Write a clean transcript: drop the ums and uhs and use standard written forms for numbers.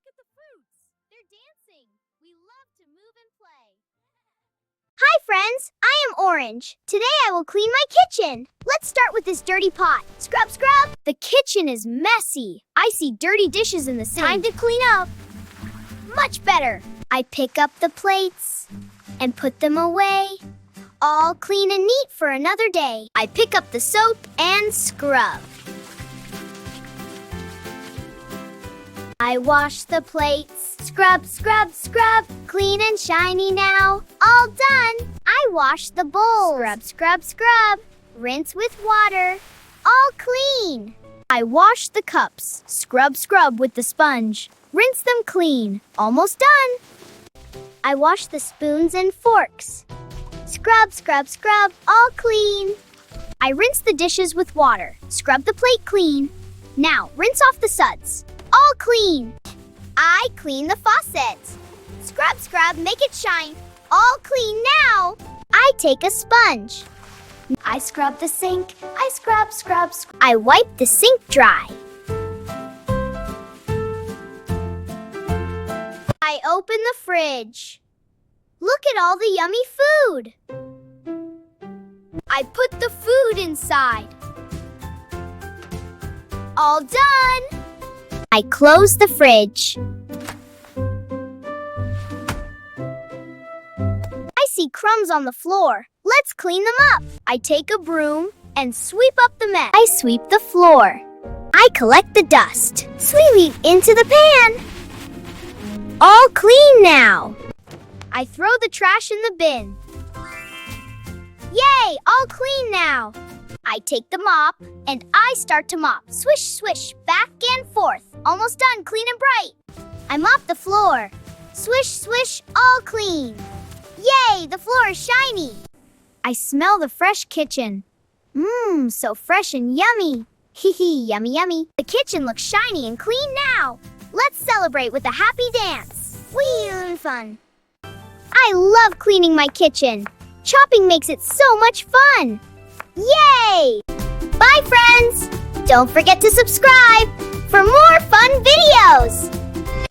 at the fruits. They're dancing. We love to move and play. Hi friends, I am Orange. Today I will clean my kitchen. Let's start with this dirty pot. Scrub, scrub. The kitchen is messy. I see dirty dishes in the sink. Time to clean up. Much better. I pick up the plates and put them away. All clean and neat for another day. I pick up the soap and scrub. I wash the plates. Scrub, scrub, scrub. Clean and shiny now. All done. I wash the bowls. Scrub, scrub, scrub. Rinse with water. All clean. I wash the cups. Scrub, scrub with the sponge. Rinse them clean. Almost done. I wash the spoons and forks. Scrub, scrub, scrub. All clean. I rinse the dishes with water. Scrub the plate clean. Now, rinse off the suds. All clean. I clean the faucet. Scrub, scrub, make it shine. All clean now. I take a sponge. I scrub the sink. I scrub, scrub, scrub. I wipe the sink dry. I open the fridge. Look at all the yummy food. I put the food inside. All done. I close the fridge. I see crumbs on the floor. Let's clean them up. I take a broom and sweep up the mess. I sweep the floor. I collect the dust. Sweep into the pan. All clean now. I throw the trash in the bin. Yay, all clean now. I take the mop and I start to mop. Swish, swish, back and forth. Almost done, clean and bright. I mop the floor. Swish, swish, all clean. Yay, the floor is shiny. I smell the fresh kitchen. Mmm, so fresh and yummy. Hee hee, yummy, yummy. The kitchen looks shiny and clean now. Let's celebrate with a happy dance. Whee and fun. I love cleaning my kitchen. Chopping makes it so much fun. Yay! Bye, friends! Don't forget to subscribe for more fun videos!